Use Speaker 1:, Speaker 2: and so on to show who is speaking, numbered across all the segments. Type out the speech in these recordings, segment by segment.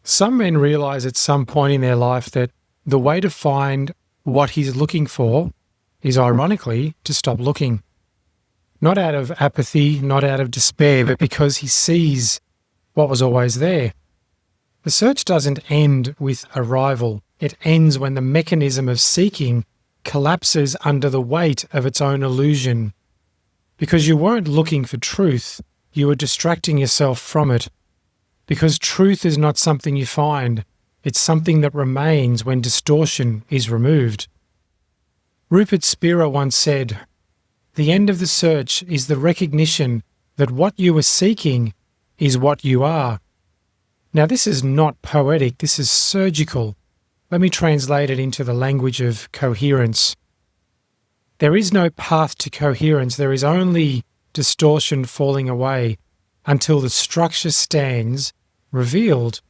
Speaker 1: Some men realize at some point in their life that the way to find what he's looking for is, ironically, to stop looking. Not out of apathy, not out of despair, but because he sees what was always there. The search doesn't end with arrival. It ends when the mechanism of seeking collapses under the weight of its own illusion. Because you weren't looking for truth, you were distracting yourself from it. Because truth is not something you find, it's something that remains when distortion is removed. Rupert Spira once said, "The end of the search is the recognition that what you were seeking is what you are." Now this is not poetic, this is surgical. Let me translate it into the language of coherence. There is no path to coherence, there is only distortion falling away until the structure stands revealed.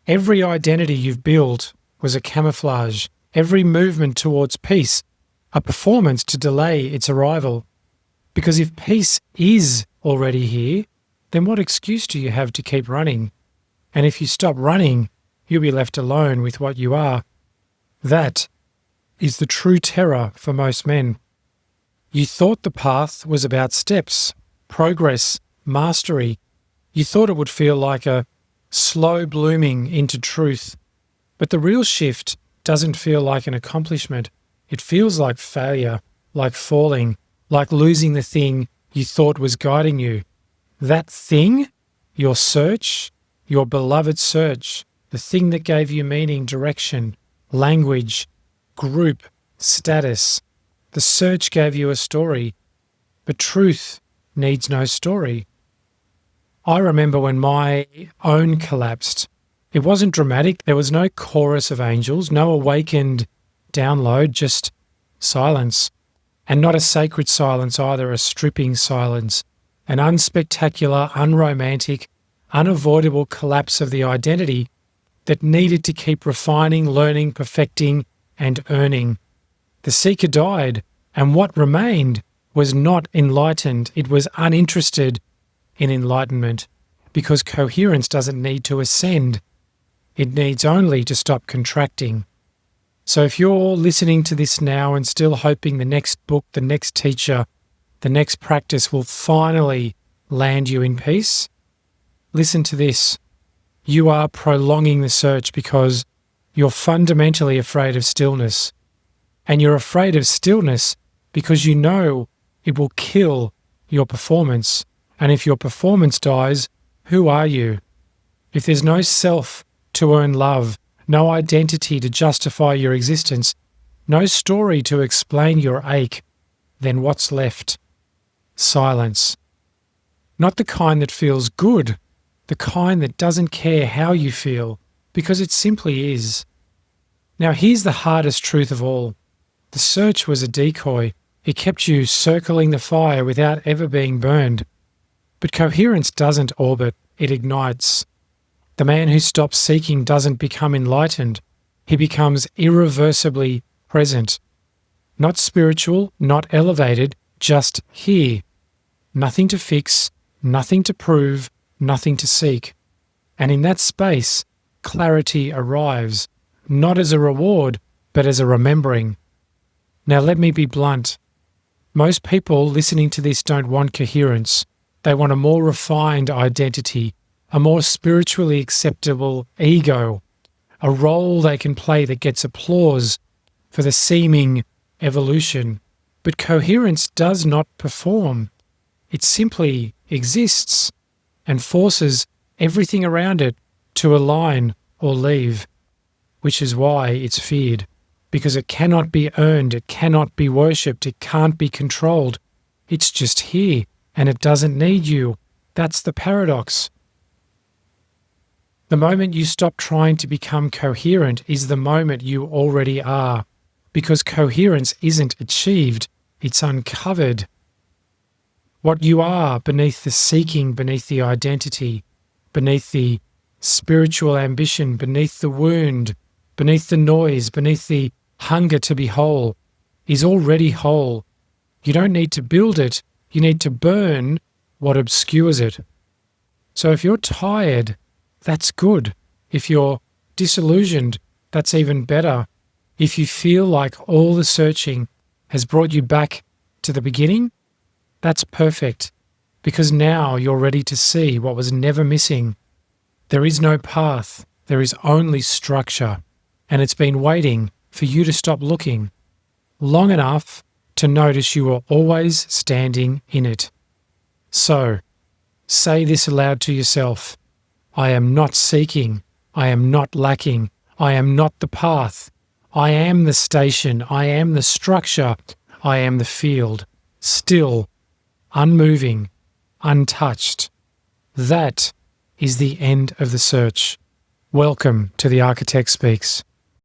Speaker 1: Every identity you've built was a camouflage, every movement towards peace, a performance to delay its arrival. Because if peace is already here, then what excuse do you have to keep running? And if you stop running, you'll be left alone with what you are. That is the true terror for most men. You thought the path was about steps, progress, mastery. You thought it would feel like a slow blooming into truth. But the real shift doesn't feel like an accomplishment. It feels like failure, like falling, like losing the thing you thought was guiding you. That thing, your search, your beloved search, the thing that gave you meaning, direction, language, group, status. The search gave you a story, but truth needs no story. I remember when my own collapsed. It wasn't dramatic. There was no chorus of angels, no awakened download, just silence. And not a sacred silence either, a stripping silence. An unspectacular, unromantic, unavoidable collapse of the identity that needed to keep refining, learning, perfecting, and earning. The seeker died, and what remained was not enlightened. It was uninterested in enlightenment, because coherence doesn't need to ascend. It needs only to stop contracting. So if you're listening to this now and still hoping the next book, the next teacher, the next practice will finally land you in peace, listen to this. You are prolonging the search because you're fundamentally afraid of stillness. And you're afraid of stillness because you know it will kill your performance. And if your performance dies, who are you? If there's no self to earn love, no identity to justify your existence, no story to explain your ache, then what's left? Silence. Not the kind that feels good, the kind that doesn't care how you feel, because it simply is. Now here's the hardest truth of all. The search was a decoy. It kept you circling the fire without ever being burned. But coherence doesn't orbit, it ignites. The man who stops seeking doesn't become enlightened. He becomes irreversibly present. Not spiritual, not elevated, just here. Nothing to fix, nothing to prove, nothing to seek. And in that space, clarity arrives, not as a reward, but as a remembering. Now let me be blunt. Most people listening to this don't want coherence. They want a more refined identity, a more spiritually acceptable ego, a role they can play that gets applause for the seeming evolution. But coherence does not perform. It simply exists and forces everything around it to align or leave, which is why it's feared. Because it cannot be earned, it cannot be worshipped, it can't be controlled. It's just here, and it doesn't need you. That's the paradox. The moment you stop trying to become coherent is the moment you already are, because coherence isn't achieved, it's uncovered. What you are beneath the seeking, beneath the identity, beneath the spiritual ambition, beneath the wound, beneath the noise, beneath the hunger to be whole, is already whole. You don't need to build it, you need to burn what obscures it. So if you're tired, that's good. If you're disillusioned, that's even better. If you feel like all the searching has brought you back to the beginning, that's perfect, because now you're ready to see what was never missing. There is no path, there is only structure, and it's been waiting for you to stop looking long enough to notice you are always standing in it. So, say this aloud to yourself: I am not seeking, I am not lacking, I am not the path, I am the station, I am the structure, I am the field, still, unmoving, untouched. That is the end of the search. Welcome to The Architect Speaks.